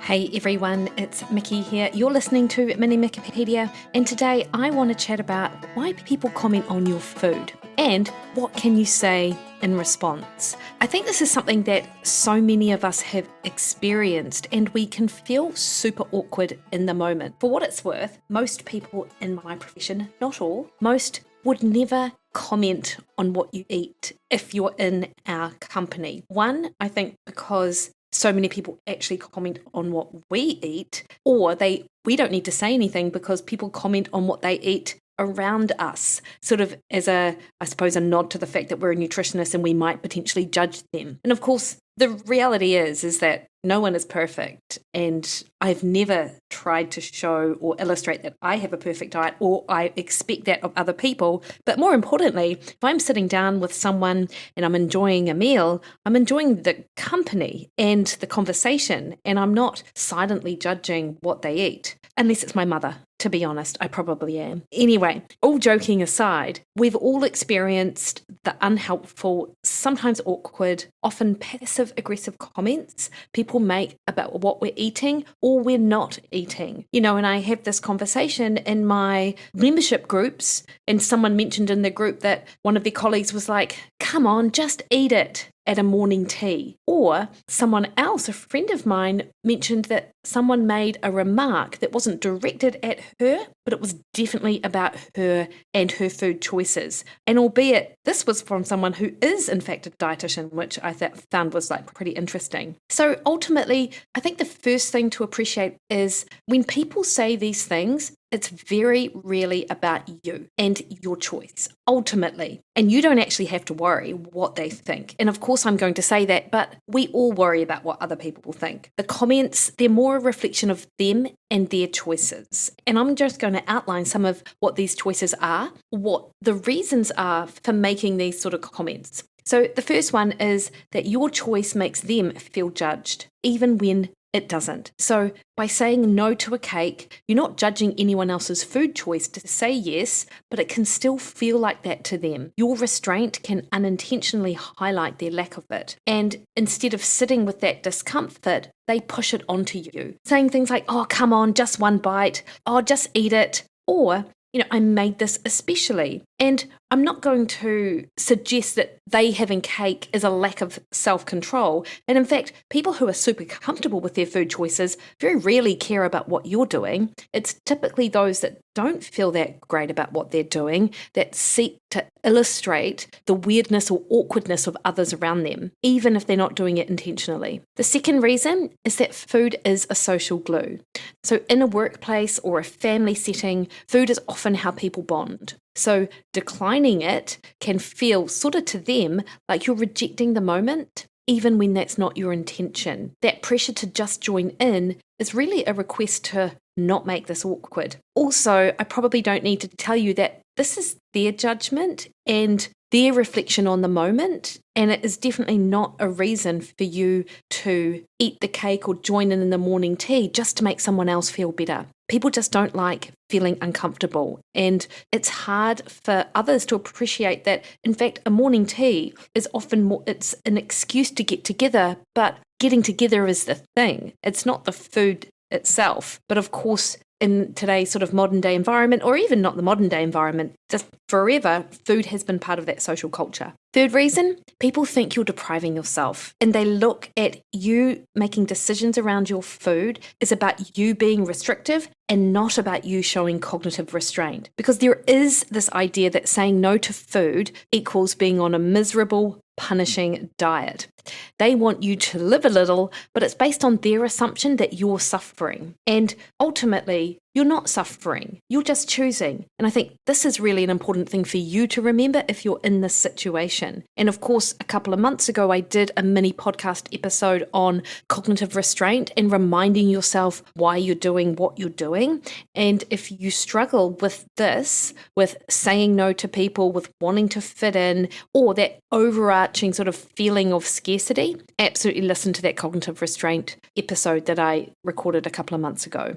Hey everyone, it's Mikki here. You're listening to Mini Mikkipedia, and today I want to chat about why people comment on your food and what can you say in response. I think this is something that so many of us have experienced, and we can feel super awkward in the moment. For what it's worth, most people in my profession, not all, most would never comment on what you eat if you're in our company. One, I think because so many people actually comment on what we eat, or we don't need to say anything because people comment on what they eat around us, sort of as a nod to the fact that we're a nutritionist and we might potentially judge them. And of course, the reality is that no one is perfect, and I've never tried to show or illustrate that I have a perfect diet or I expect that of other people. But more importantly, if I'm sitting down with someone and I'm enjoying a meal, I'm enjoying the company and the conversation, and I'm not silently judging what they eat. Unless it's my mother, to be honest, I probably am. Anyway, all joking aside, we've all experienced the unhelpful, sometimes awkward, often passive-aggressive comments people make about what we're eating or we're not eating. And I have this conversation in my membership groups, and someone mentioned in the group that one of their colleagues was like, "Come on, just eat it," at a morning tea. Or someone else, a friend of mine, mentioned that someone made a remark that wasn't directed at her, but it was definitely about her and her food choices. And albeit this was from someone who is in fact a dietitian, which I found was pretty interesting. So ultimately, I think the first thing to appreciate is when people say these things, it's very rarely about you and your choice, ultimately. And you don't actually have to worry what they think. And of course, I'm going to say that, but we all worry about what other people will think. The comments, they're more a reflection of them and their choices. And I'm just going to outline some of what these choices are, what the reasons are for making these sort of comments. So the first one is that your choice makes them feel judged, even when it doesn't. So by saying no to a cake, you're not judging anyone else's food choice to say yes, but it can still feel like that to them. Your restraint can unintentionally highlight their lack of it. And instead of sitting with that discomfort, they push it onto you, saying things like, "Oh, come on, just one bite. Oh, just eat it." Or, "I made this especially." And I'm not going to suggest that they having cake is a lack of self-control. And in fact, people who are super comfortable with their food choices very rarely care about what you're doing. It's typically those that don't feel that great about what they're doing that seek to illustrate the weirdness or awkwardness of others around them, even if they're not doing it intentionally. The second reason is that food is a social glue. So in a workplace or a family setting, food is often how people bond. So declining it can feel sort of to them like you're rejecting the moment, even when that's not your intention. That pressure to just join in is really a request to not make this awkward. Also, I probably don't need to tell you that this is their judgment and their reflection on the moment, and it is definitely not a reason for you to eat the cake or join in the morning tea just to make someone else feel better. People just don't like feeling uncomfortable, and it's hard for others to appreciate that, in fact, a morning tea is often more, it's an excuse to get together, but getting together is the thing. It's not the food itself. But of course, in today's sort of modern day environment, or even not the modern day environment, just forever, food has been part of that social culture. Third reason, people think you're depriving yourself, and they look at you making decisions around your food is about you being restrictive and not about you showing cognitive restraint. Because there is this idea that saying no to food equals being on a miserable, punishing diet. They want you to live a little, but it's based on their assumption that you're suffering. And ultimately, you're not suffering, you're just choosing. And I think this is really an important thing for you to remember if you're in this situation. And of course, a couple of months ago, I did a mini podcast episode on cognitive restraint and reminding yourself why you're doing what you're doing. And if you struggle with this, with saying no to people, with wanting to fit in, or that overarching sort of feeling of scarcity, absolutely listen to that cognitive restraint episode that I recorded a couple of months ago.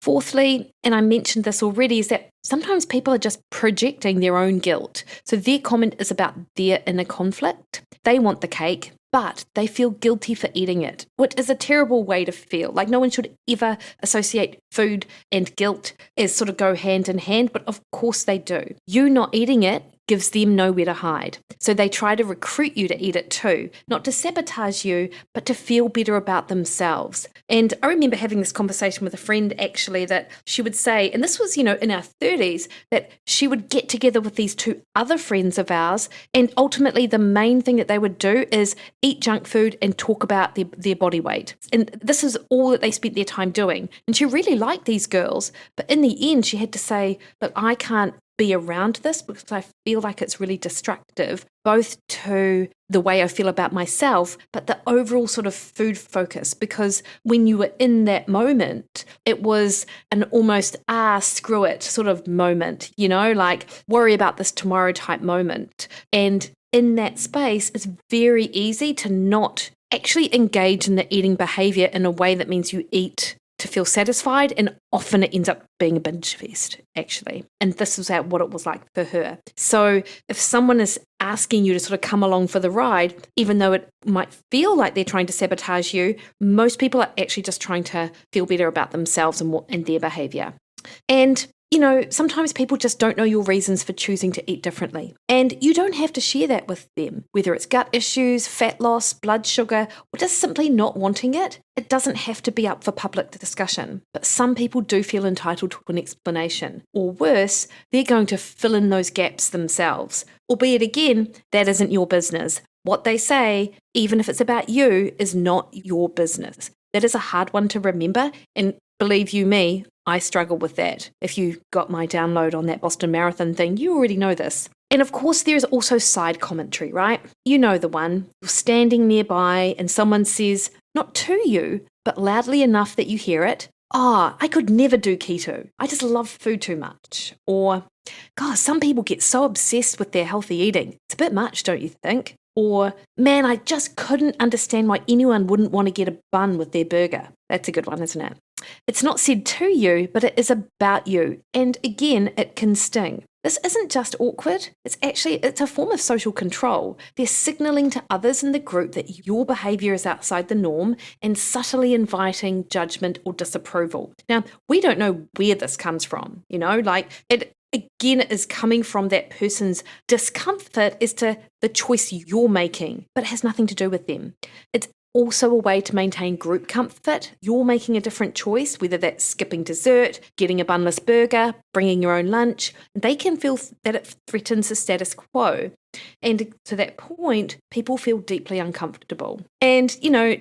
Fourthly, and I mentioned this already, is that sometimes people are just projecting their own guilt. So their comment is about their inner conflict. They want the cake, but they feel guilty for eating it, which is a terrible way to feel. Like, no one should ever associate food and guilt as sort of go hand in hand, but of course they do. You not eating it gives them nowhere to hide. So they try to recruit you to eat it too, not to sabotage you, but to feel better about themselves. And I remember having this conversation with a friend actually that she would say, and this was, in our 30s, that she would get together with these two other friends of ours, and ultimately the main thing that they would do is eat junk food and talk about their body weight. And this is all that they spent their time doing. And she really liked these girls, but in the end she had to say, look, I can't be around this because I feel like it's really destructive, both to the way I feel about myself, but the overall sort of food focus. Because when you were in that moment, it was an almost, screw it sort of moment, like worry about this tomorrow type moment. And in that space, it's very easy to not actually engage in the eating behavior in a way that means you eat to feel satisfied, and often it ends up being a binge fest, actually. And this was what it was like for her. So if someone is asking you to sort of come along for the ride, even though it might feel like they're trying to sabotage you, most people are actually just trying to feel better about themselves and their behavior. And sometimes people just don't know your reasons for choosing to eat differently. And you don't have to share that with them, whether it's gut issues, fat loss, blood sugar, or just simply not wanting it. It doesn't have to be up for public discussion. But some people do feel entitled to an explanation. Or worse, they're going to fill in those gaps themselves. Albeit again, that isn't your business. What they say, even if it's about you, is not your business. That is a hard one to remember, and believe you me, I struggle with that. If you got my download on that Boston Marathon thing, you already know this. And of course, there's also side commentary, right? You know the one. You're standing nearby and someone says, not to you, but loudly enough that you hear it, I could never do keto. I just love food too much. Or, God, some people get so obsessed with their healthy eating. It's a bit much, don't you think? Or, man, I just couldn't understand why anyone wouldn't want to get a bun with their burger. That's a good one, isn't it? It's not said to you, but it is about you. And again, it can sting. This isn't just awkward. It's a form of social control. They're signaling to others in the group that your behavior is outside the norm and subtly inviting judgment or disapproval. Now, we don't know where this comes from, it again is coming from that person's discomfort as to the choice you're making, but it has nothing to do with them. It's also a way to maintain group comfort. You're making a different choice, whether that's skipping dessert, getting a bunless burger, bringing your own lunch. They can feel that it threatens the status quo. And to that point, people feel deeply uncomfortable. And,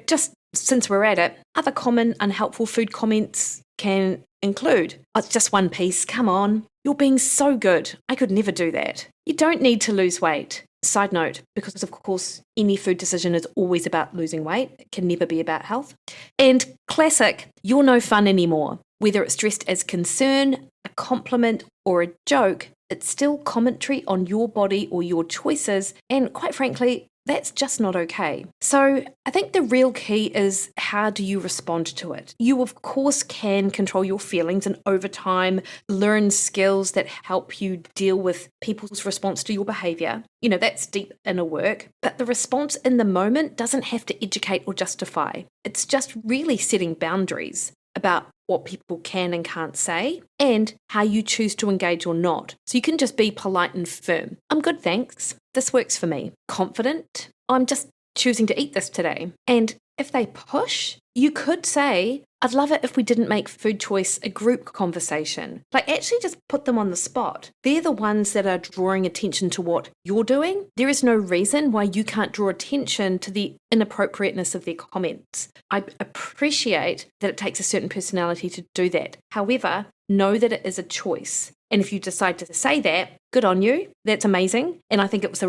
just since we're at it, other common unhelpful food comments can include, it's just one piece, come on, you're being so good, I could never do that. You don't need to lose weight. Side note, because of course any food decision is always about losing weight, it can never be about health. And classic, you're no fun anymore. Whether it's dressed as concern, a compliment, or a joke, it's still commentary on your body or your choices, and quite frankly, that's just not okay. So I think the real key is, how do you respond to it? You, of course, can control your feelings and over time learn skills that help you deal with people's response to your behavior. That's deep inner work. But the response in the moment doesn't have to educate or justify. It's just really setting boundaries about what people can and can't say and how you choose to engage or not. So you can just be polite and firm. I'm good, thanks. This works for me. Confident. I'm just choosing to eat this today. And if they push, you could say, I'd love it if we didn't make food choice a group conversation. Actually just put them on the spot. They're the ones that are drawing attention to what you're doing. There is no reason why you can't draw attention to the inappropriateness of their comments. I appreciate that it takes a certain personality to do that. However, know that it is a choice. And if you decide to say that, good on you. That's amazing. And I think it's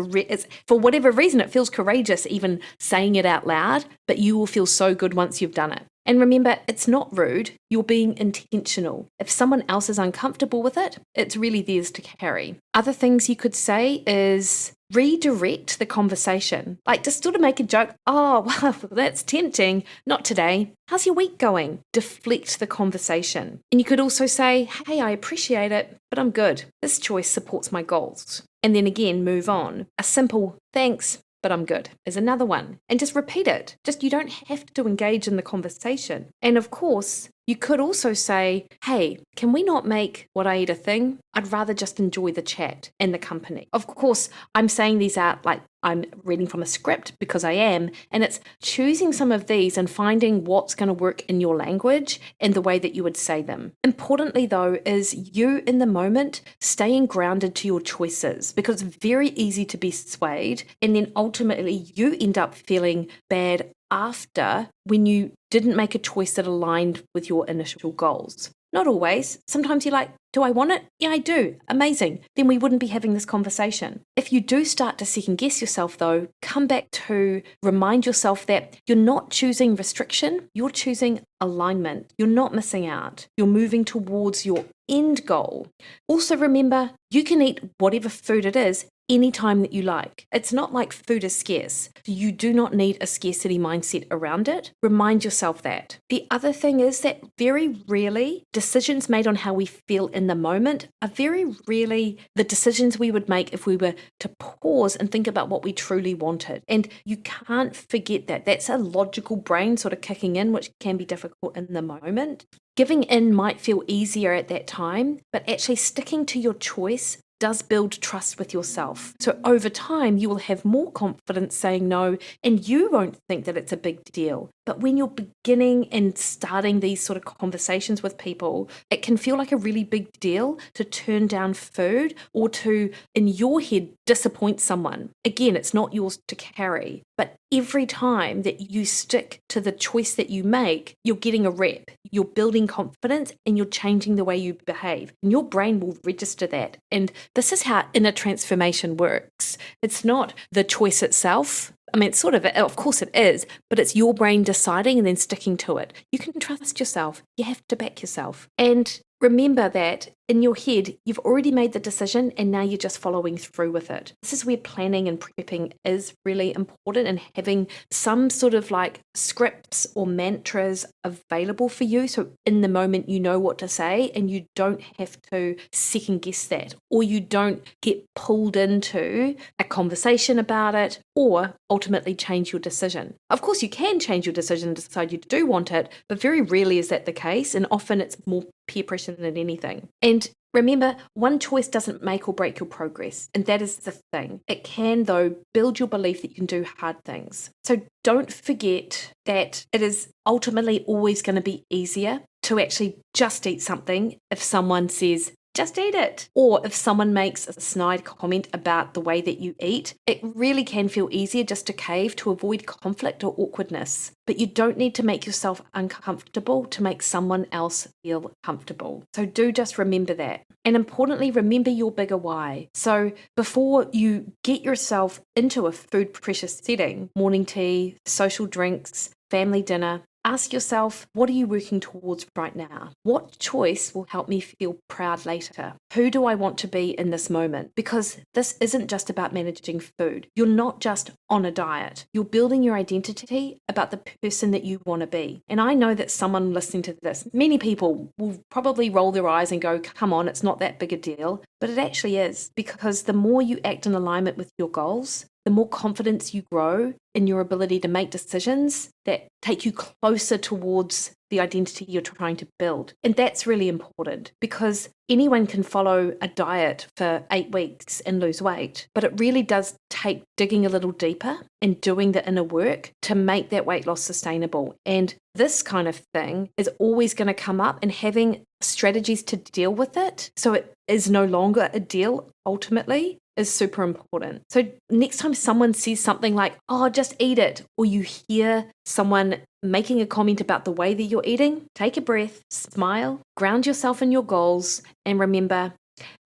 for whatever reason, it feels courageous even saying it out loud, but you will feel so good once you've done it. And remember, it's not rude. You're being intentional. If someone else is uncomfortable with it, it's really theirs to carry. Other things you could say is redirect the conversation. Just sort of make a joke. Oh, well, that's tempting. Not today. How's your week going? Deflect the conversation. And you could also say, hey, I appreciate it, but I'm good. This choice supports my goals. And then again, move on. A simple thanks, but I'm good is another one. And just repeat it. You don't have to engage in the conversation. And of course, you could also say, hey, can we not make what I eat a thing? I'd rather just enjoy the chat and the company. Of course, I'm saying these out like I'm reading from a script because I am, and it's choosing some of these and finding what's going to work in your language and the way that you would say them. Importantly, though, is you in the moment staying grounded to your choices, because it's very easy to be swayed, and then ultimately you end up feeling bad after when you didn't make a choice that aligned with your initial goals. Not always. Sometimes you're like, do I want it? Yeah, I do. Amazing. Then we wouldn't be having this conversation. If you do start to second guess yourself, though, come back to remind yourself that you're not choosing restriction, you're choosing alignment. You're not missing out. You're moving towards your end goal. Also remember, you can eat whatever food it is anytime that you like. It's not like food is scarce. You do not need a scarcity mindset around it. Remind yourself that. The other thing is that very rarely decisions made on how we feel in the moment are very rarely the decisions we would make if we were to pause and think about what we truly wanted. And you can't forget that. That's a logical brain sort of kicking in, which can be difficult in the moment. Giving in might feel easier at that time, but actually sticking to your choice does build trust with yourself. So over time, you will have more confidence saying no, and you won't think that it's a big deal. But when you're beginning and starting these sort of conversations with people, it can feel like a really big deal to turn down food or to, in your head, disappoint someone. Again, it's not yours to carry. But every time that you stick to the choice that you make, you're getting a rep, you're building confidence, and you're changing the way you behave. And your brain will register that. And this is how inner transformation works. It's not the choice itself. I mean, it's sort of course it is, but it's your brain deciding and then sticking to it. You can trust yourself. You have to back yourself. And remember that in your head, you've already made the decision and now you're just following through with it. This is where planning and prepping is really important, and having some sort of like scripts or mantras available for you. So in the moment, you know what to say and you don't have to second guess that, or you don't get pulled into a conversation about it or ultimately change your decision. Of course, you can change your decision and decide you do want it, but very rarely is that the case. And often it's more peer pressure than anything. And remember, one choice doesn't make or break your progress. And that is the thing. It can, though, build your belief that you can do hard things. So don't forget that it is ultimately always going to be easier to actually just eat something if someone says, just eat it. Or if someone makes a snide comment about the way that you eat, it really can feel easier just to cave to avoid conflict or awkwardness. But you don't need to make yourself uncomfortable to make someone else feel comfortable. So do just remember that. And importantly, remember your bigger why. So before you get yourself into a food pressure setting, morning tea, social drinks, family dinner, ask yourself, what are you working towards right now? What choice will help me feel proud later? Who do I want to be in this moment? Because this isn't just about managing food. You're not just on a diet. You're building your identity about the person that you want to be. And I know that someone listening to this, many people will probably roll their eyes and go, come on, it's not that big a deal. But it actually is, because the more you act in alignment with your goals, the more confidence you grow in your ability to make decisions that take you closer towards the identity you're trying to build. And that's really important, because anyone can follow a diet for 8 weeks and lose weight, but it really does take digging a little deeper and doing the inner work to make that weight loss sustainable. And this kind of thing is always going to come up, and having strategies to deal with it so it is no longer a deal ultimately is super important. So next time someone says something like, oh, just eat it, or you hear someone making a comment about the way that you're eating, take a breath, smile, ground yourself in your goals, and remember,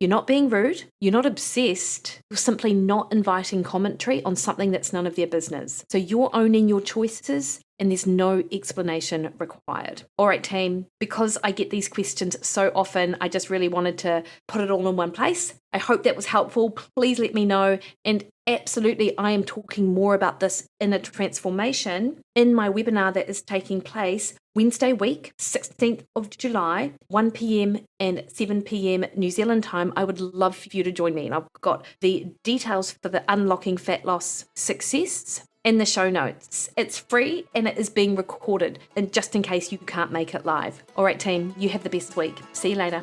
you're not being rude, you're not obsessed, you're simply not inviting commentary on something that's none of their business. So you're owning your choices, and there's no explanation required. All right, team, because I get these questions so often, I just really wanted to put it all in one place. I hope that was helpful. Please let me know. And absolutely, I am talking more about this inner transformation in my webinar that is taking place Wednesday week, 16th of July, 1 p.m. and 7 p.m. New Zealand time. I would love for you to join me. And I've got the details for the Unlocking Fat Loss Success in the show notes. It's free and it is being recorded, and just in case you can't make it live. All right, team, you have the best week. See you later.